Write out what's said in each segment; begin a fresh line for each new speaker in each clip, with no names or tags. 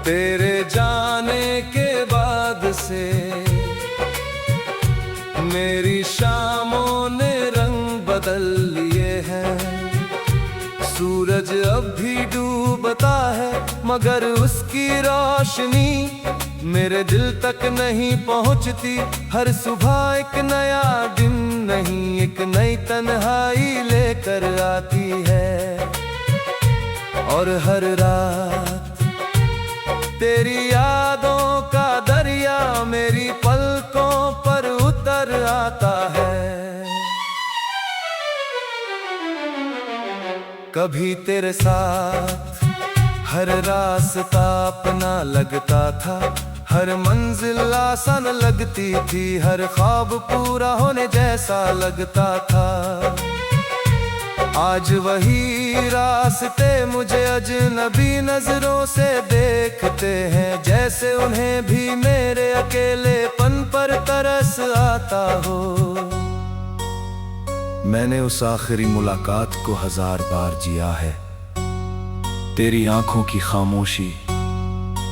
तेरे जाने के बाद से मेरी शामों ने रंग बदल लिए हैं। सूरज अब भी डूबता है मगर उसकी रोशनी मेरे दिल तक नहीं पहुंचती। हर सुबह एक नया दिन नहीं एक नई तन्हाई लेकर आती है। और हर रात तेरी यादों का दरिया मेरी पलकों पर उतर आता है। कभी तेरे साथ हर रास्ता अपना लगता था, हर मंजिल आसान लगती थी, हर ख्वाब पूरा होने जैसा लगता था। आज वही रास्ते मुझे अजनबी नजरों से देखते हैं, जैसे उन्हें भी मेरे अकेलेपन पर तरस आता हो। मैंने उस आखिरी मुलाकात को 1000 बार जिया है। तेरी आंखों की खामोशी,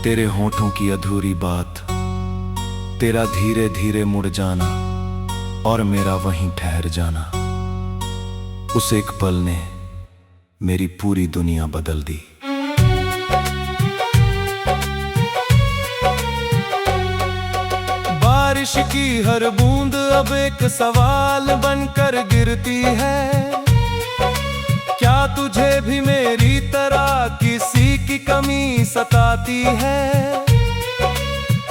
तेरे होठों की अधूरी बात, तेरा धीरे धीरे मुड़ जाना और मेरा वहीं ठहर जाना। उस एक पल ने मेरी पूरी दुनिया बदल दी। बारिश की हर बूंद अब एक सवाल बनकर गिरती है। क्या तुझे भी मेरी तरह किसी की कमी सताती है?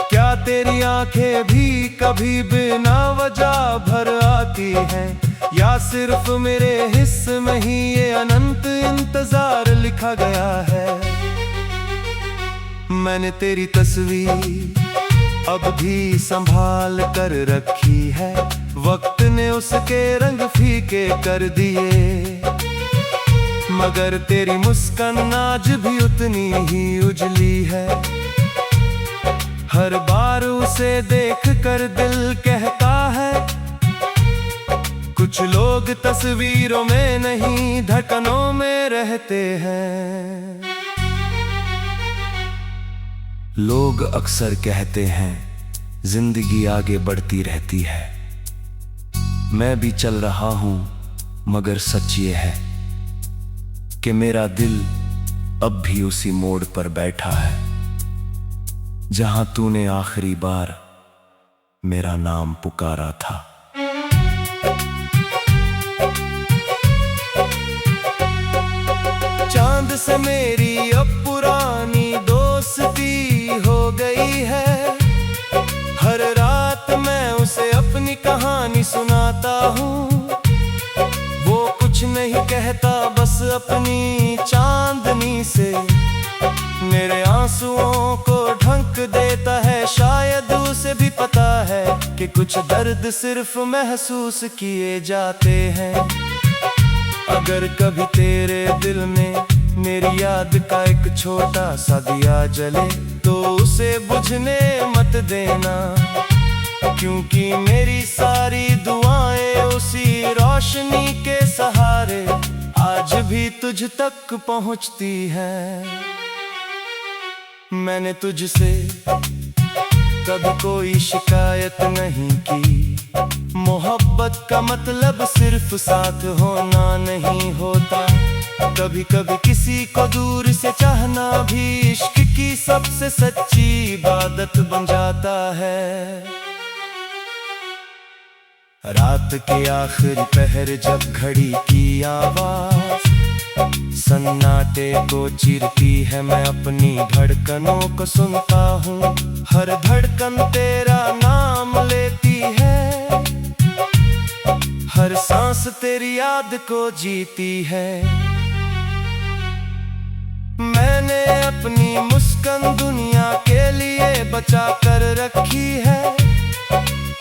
क्या तेरी आंखें भी कभी बिना वजह भर आती हैं? या सिर्फ मेरे हिस्से में ही ये अनंत इंतजार लिखा गया है? मैंने तेरी तस्वीर अब भी संभाल कर रखी है, वक्त ने उसके रंग फीके कर दिए, मगर तेरी मुस्कान आज भी उतनी ही उजली है। हर बार उसे देख कर दिल कहता है, कुछ लोग तस्वीरों में नहीं धड़कनों में रहते हैं। लोग अक्सर कहते हैं जिंदगी आगे बढ़ती रहती है। मैं भी चल रहा हूं मगर सच ये है कि मेरा दिल अब भी उसी मोड़ पर बैठा है जहां तूने आखिरी बार मेरा नाम पुकारा था। चांद से मेरी अब पुरानी दोस्ती हो गई है। हर रात मैं उसे अपनी कहानी सुनाता हूँ। वो कुछ नहीं कहता बस अपनी चांदनी से मेरे आंसुओं को ढंक देता है। शायद उसे भी पता है कि कुछ दर्द सिर्फ महसूस किए जाते हैं। अगर कभी तेरे दिल में मेरी याद का एक छोटा सा दिया जले तो उसे बुझने मत देना, क्योंकि मेरी सारी दुआएं उसी रोशनी के सहारे आज भी तुझ तक पहुंचती हैं। मैंने तुझसे कभी कोई शिकायत नहीं की। मोहब्बत का मतलब सिर्फ साथ होना नहीं होता। कभी कभी किसी को दूर से चाहना भी इश्क की सबसे सच्ची इबादत बन जाता है। रात के आखिरी पहर जब घड़ी की आवाज सन्नाटे को चीरती है, मैं अपनी धड़कनों को सुनता हूँ। हर धड़कन तेरा नाम लेती है, हर सांस तेरी याद को जीती है। मैंने अपनी मुस्कान दुनिया के लिए बचा कर रखी है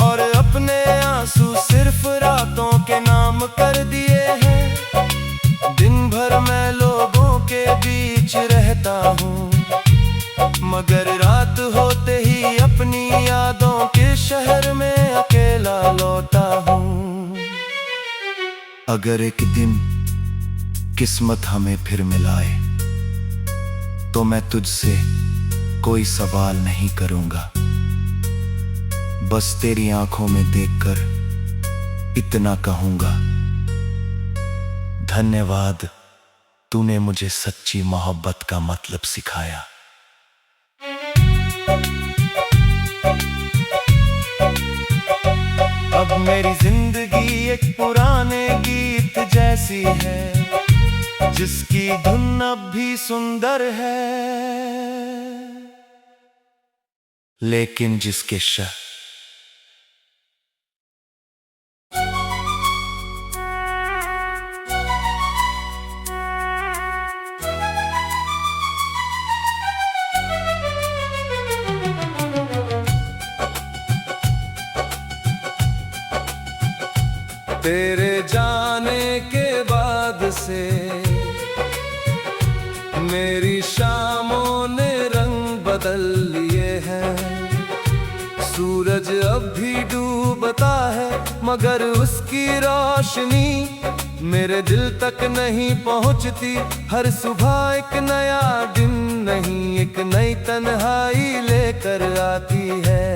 और अपने आंसू सिर्फ रातों के नाम कर दिए हैं। दिन भर मैं लोगों के बीच रहता हूँ, मगर रात होते ही अपनी यादों के शहर में अकेला लौटा हूँ। अगर एक दिन किस्मत हमें फिर मिलाए तो मैं तुझसे कोई सवाल नहीं करूंगा, बस तेरी आंखों में देखकर इतना कहूंगा, धन्यवाद, तूने मुझे सच्ची मोहब्बत का मतलब सिखाया। अब मेरी जिंदगी एक पुराने गीत जैसी है, जिसकी धुन अब भी सुंदर है, लेकिन जिसके तेरे जाने के बाद से मेरी शामों ने रंग बदल लिए हैं। सूरज अब भी डूबता है, मगर उसकी रोशनी मेरे दिल तक नहीं पहुंचती। हर सुबह एक नया दिन नहीं, एक नई तन्हाई लेकर आती है,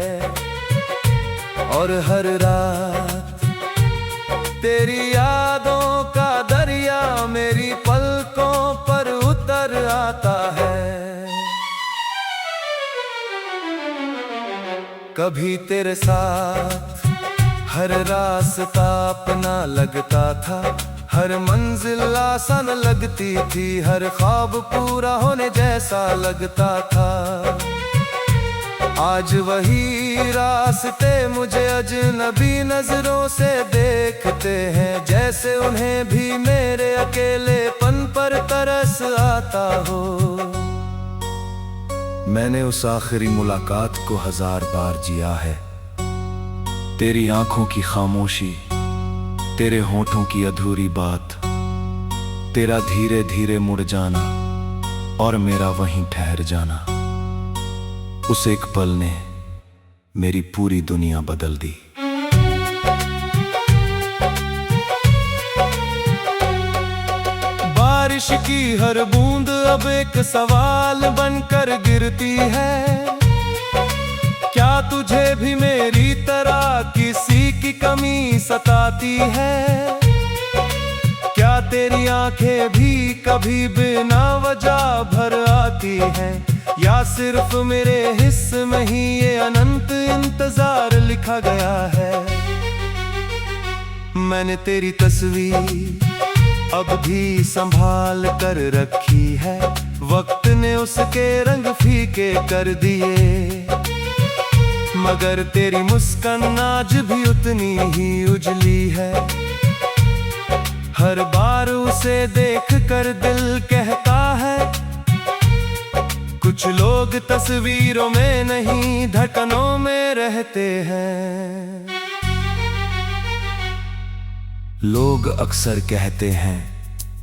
और हर रात तेरी यादों का दरिया मेरी पलकों पर उतर आता है। कभी तेरे साथ हर रास्ता अपना लगता था, हर मंजिल आसान लगती थी, हर ख्वाब पूरा होने जैसा लगता था। आज वही रास्ते मुझे अजनबी नजरों से देखते हैं, जैसे उन्हें भी मेरे अकेलेपन पर तरस आता हो। मैंने उस आखिरी मुलाकात को 1000 बार जिया है। तेरी आंखों की खामोशी, तेरे होठों की अधूरी बात, तेरा धीरे धीरे मुड़ जाना और मेरा वहीं ठहर जाना, उस एक पल ने मेरी पूरी दुनिया बदल दी। बारिश की हर बूंद अब एक सवाल बनकर गिरती है, क्या तुझे भी मेरी तरह किसी की कमी सताती है? क्या तेरी आंखें भी कभी बिना वजह भर आती हैं, या सिर्फ मेरे हिस्से में ही ये अनंत इंतजार लिखा गया है? मैंने तेरी तस्वीर अब भी संभाल कर रखी है, वक्त ने उसके रंग फीके कर दिए, मगर तेरी मुस्कान आज भी उतनी ही उजली है। हर बार उसे देख कर दिल कहता है, कुछ लोग तस्वीरों में नहीं धड़कनों में रहते हैं। लोग अक्सर कहते हैं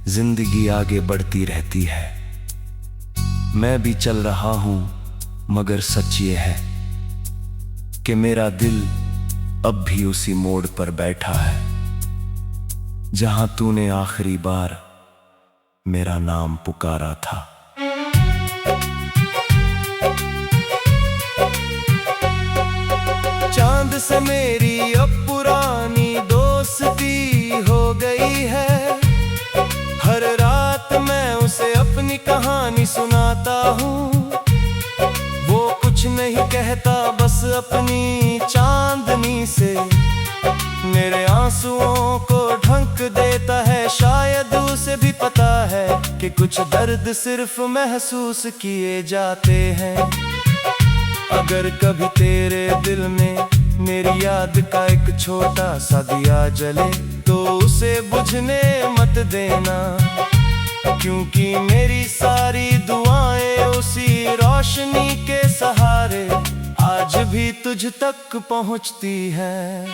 जिंदगी आगे बढ़ती रहती है, मैं भी चल रहा हूं, मगर सच ये है कि मेरा दिल अब भी उसी मोड़ पर बैठा है, जहां तूने आखिरी बार मेरा नाम पुकारा था। चांद से मेरी अब पुरानी दोस्ती हो गई है, हर रात मैं उसे अपनी कहानी सुनाता हूँ। वो कुछ नहीं कहता, बस अपनी चांदनी से मेरे आंसुओं को ढंक देता है। शायद उसे भी पता है कि कुछ दर्द सिर्फ महसूस किए जाते हैं। अगर कभी तेरे दिल में मेरी याद का एक छोटा सा दिया जले, तो उसे बुझने मत देना, क्योंकि मेरी सारी दुआएं उसी रोशनी के सहारे आज भी तुझ तक पहुंचती हैं।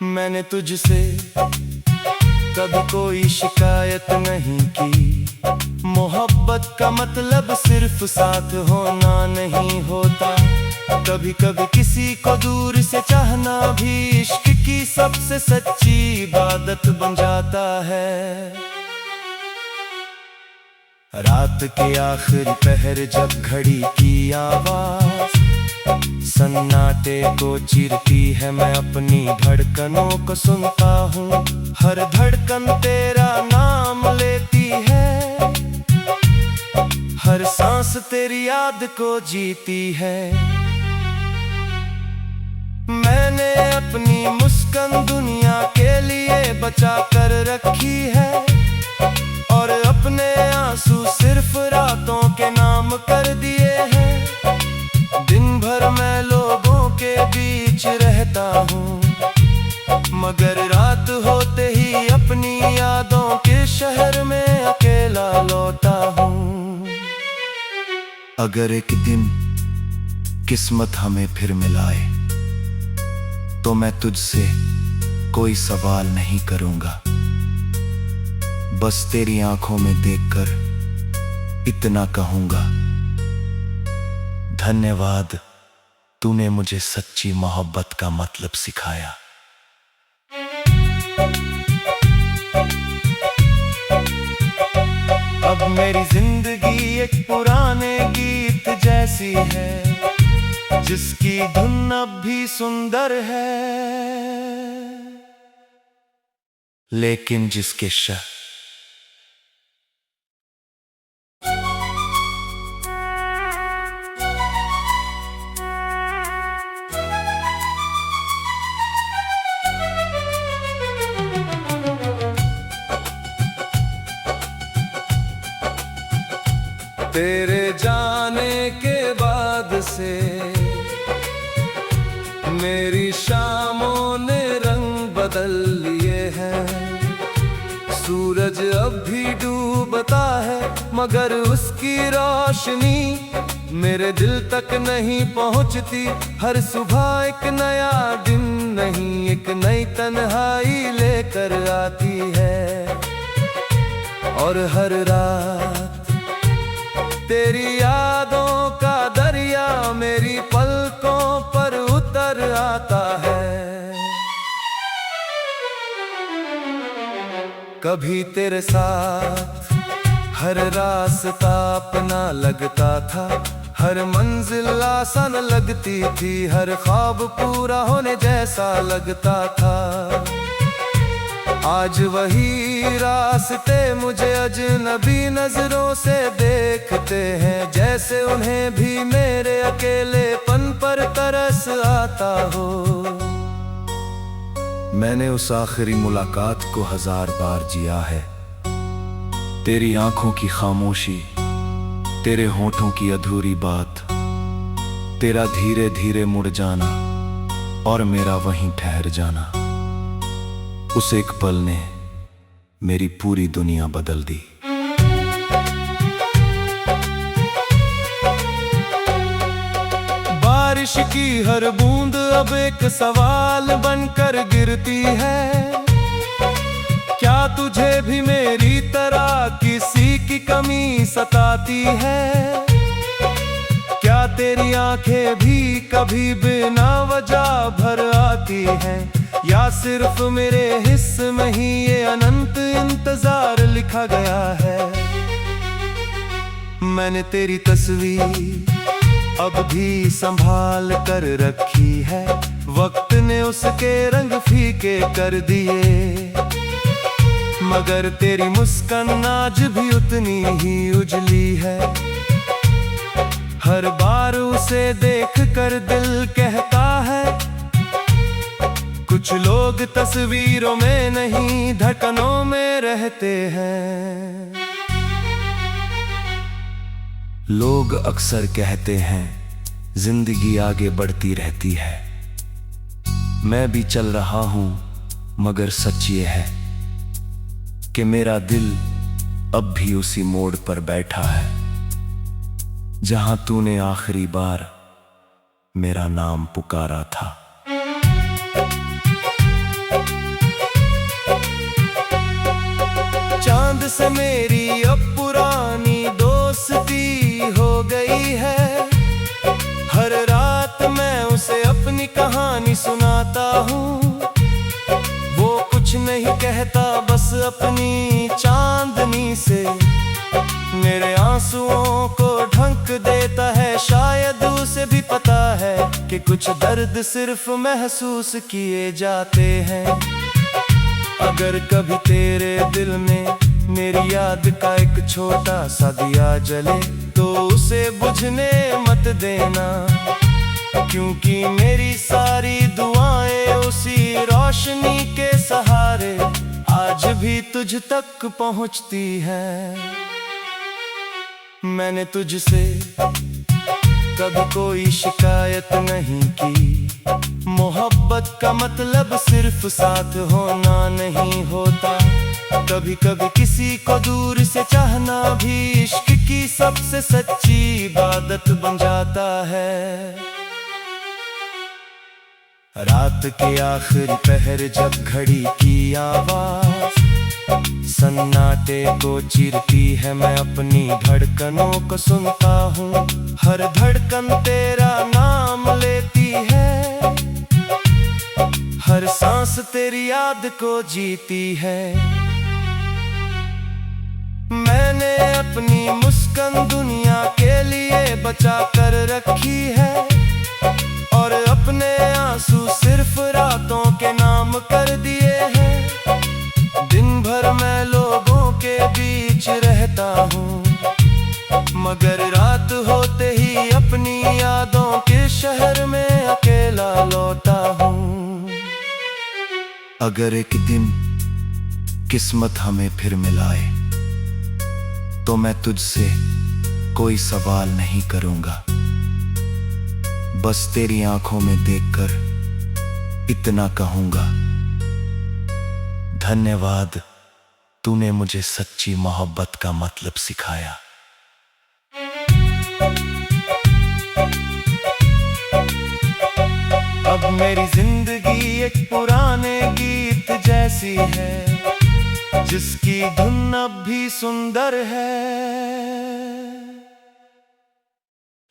मैंने तुझसे कभी कोई शिकायत नहीं की, मोहब्बत का मतलब सिर्फ साथ होना नहीं होता। कभी कभी किसी को दूर से चाहना भी इश्क की सबसे सच्ची इबादत बन जाता है। रात के आखिरी पहर जब घड़ी की आवाज सन्नाटे को चीरती है, मैं अपनी धड़कनों को सुनता हूँ। हर धड़कन तेरा नाम लेती है, हर सांस तेरी याद को जीती है। मैंने अपनी मुस्कान दुनिया के लिए बचा कर रखी है, और अपने आंसू सिर्फ रातों के नाम कर दिए हैं। दिन भर मैं लोगों के बीच रहता हूँ, मगर रात होते ही अपनी यादों के शहर में अकेला लौटा हूँ। अगर एक दिन किस्मत हमें फिर मिलाए तो मैं तुझसे कोई सवाल नहीं करूंगा, बस तेरी आंखों में देखकर इतना कहूंगा, धन्यवाद, तूने मुझे सच्ची मोहब्बत का मतलब सिखाया। अब मेरी जिंदगी एक पुराने गीत जैसी है, जिसकी धुन अब भी सुंदर है, लेकिन जिसके तेरे जाने के बाद से मेरी शामों ने रंग बदल लिए हैं। सूरज अब भी डूबता है, मगर उसकी रोशनी मेरे दिल तक नहीं पहुंचती। हर सुबह एक नया दिन नहीं, एक नई तन्हाई लेकर आती है, और हर रात तेरी यादों का दरिया मेरी पलकों पर उतर आता है। कभी तेरे साथ हर रास्ता अपना लगता था, हर मंजिल आसान लगती थी, हर ख्वाब पूरा होने जैसा लगता था। आज वही रास्ते मुझे अजनबी नजरों से देखते हैं, जैसे उन्हें भी मेरे अकेलेपन पर तरस आता हो। मैंने उस आखिरी मुलाकात को 1000 बार जिया है। तेरी आंखों की खामोशी, तेरे होठों की अधूरी बात, तेरा धीरे धीरे मुड़ जाना और मेरा वहीं ठहर जाना, उस एक पल ने मेरी पूरी दुनिया बदल दी। बारिश की हर बूंद अब एक सवाल बनकर गिरती है, क्या तुझे भी मेरी तरह किसी की कमी सताती है? क्या तेरी आंखें भी कभी बिना वजह भर आती हैं, या सिर्फ मेरे हिस्से में ही ये अनंत इंतजार लिखा गया है? मैंने तेरी तस्वीर अब भी संभाल कर रखी है, वक्त ने उसके रंग फीके कर दिए, मगर तेरी मुस्कान आज भी उतनी ही उजली है। हर बार उसे देख कर दिल कहता है, कुछ लोग तस्वीरों में नहीं धड़कनों में रहते हैं। लोग अक्सर कहते हैं जिंदगी आगे बढ़ती रहती है, मैं भी चल रहा हूं, मगर सच ये है कि मेरा दिल अब भी उसी मोड़ पर बैठा है, जहां तूने आखिरी बार मेरा नाम पुकारा था। चांद से मेरी अब पुरानी दोस्ती हो गई है, हर रात मैं उसे अपनी कहानी सुनाता हूँ। वो कुछ नहीं कहता, बस अपनी चांदनी से मेरे आंसुओं को ढंक देता है। शायद उसे भी पता है कि कुछ दर्द सिर्फ महसूस किए जाते हैं। अगर कभी तेरे दिल में मेरी याद का एक छोटा सा दिया जले तो उसे बुझने मत देना, क्योंकि मेरी सारी दुआएं उसी रोशनी के सहारे आज भी तुझ तक पहुंचती हैं। मैंने तुझसे कभी कोई शिकायत नहीं की। मोहब्बत का मतलब सिर्फ साथ होना नहीं होता। कभी कभी किसी को दूर से चाहना भी इश्क की सबसे सच्ची इबादत बन जाता है। रात के आखिरी पहर जब घड़ी की आवाज सन्नाटे को चीरती है, मैं अपनी धड़कनों को सुनता हूँ। हर धड़कन तेरा नाम लेती है, हर सांस तेरी याद को जीती है। मैंने अपनी मुस्कान दुनिया के लिए बचा कर रखी है, और अपने आंसू सिर्फ रातों के नाम कर दिए हैं। दिन भर मैं लोगों के बीच रहता हूँ, मगर रात होते ही अपनी यादों के शहर में अकेला लौटा हूँ। अगर एक दिन किस्मत हमें फिर मिलाए तो मैं तुझसे कोई सवाल नहीं करूँगा। बस तेरी आंखों में देखकर इतना कहूँगा, धन्यवाद, तूने मुझे सच्ची मोहब्बत का मतलब सिखाया। अब मेरी जिंदगी एक पुराने गीत जैसी है, जिसकी धुन अब भी सुंदर है,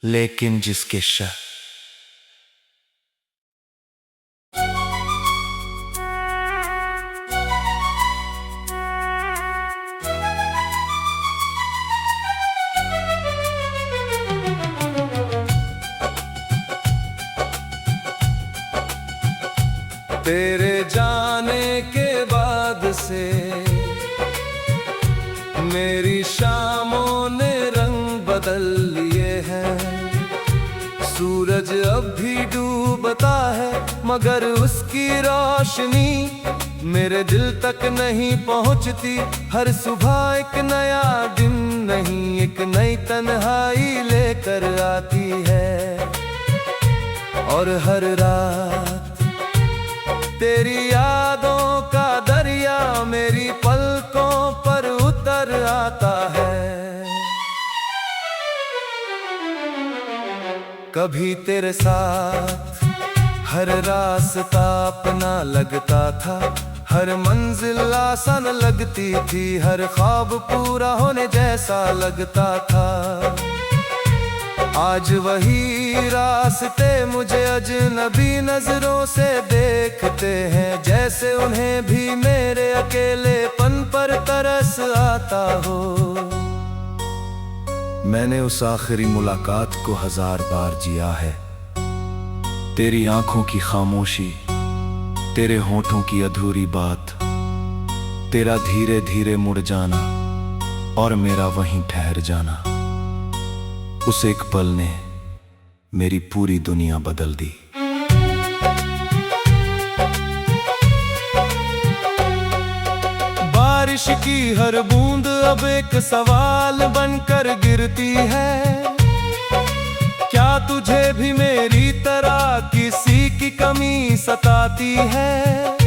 लेकिन जिसके शब्द तेरे जाने के बाद से मेरी शामों ने रंग बदल लिए हैं। सूरज अब भी डूबता है, मगर उसकी रोशनी मेरे दिल तक नहीं पहुंचती। हर सुबह एक नया दिन नहीं, एक नई तन्हाई लेकर आती है, और हर रात तेरी यादों का दरिया मेरी पलकों पर उतर आता है। कभी तेरे साथ हर रास्ता अपना लगता था, हर मंजिल आसान लगती थी, हर ख्वाब पूरा होने जैसा लगता था। आज वही रास्ते मुझे अजनबी नजरों से देखते हैं, जैसे उन्हें भी मेरे अकेलेपन पर तरस आता हो। मैंने उस आखिरी मुलाकात को 1000 बार जिया है। तेरी आंखों की खामोशी, तेरे होठों की अधूरी बात, तेरा धीरे धीरे मुड़ जाना और मेरा वहीं ठहर जाना। उस एक पल ने मेरी पूरी दुनिया बदल दी। बारिश की हर बूंद अब एक सवाल बनकर गिरती है, क्या तुझे भी मेरी तरह किसी की कमी सताती है?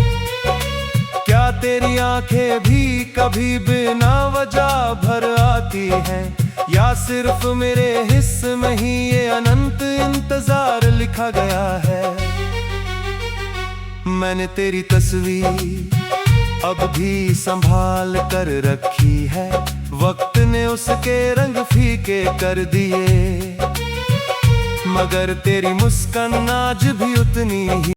क्या तेरी आंखें भी कभी बिना वजह भर आती हैं, या सिर्फ मेरे हिस्से में ही ये अनंत इंतजार लिखा गया है? मैंने तेरी तस्वीर अब भी संभाल कर रखी है, वक्त ने उसके रंग फीके कर दिए, मगर तेरी मुस्कान आज भी उतनी ही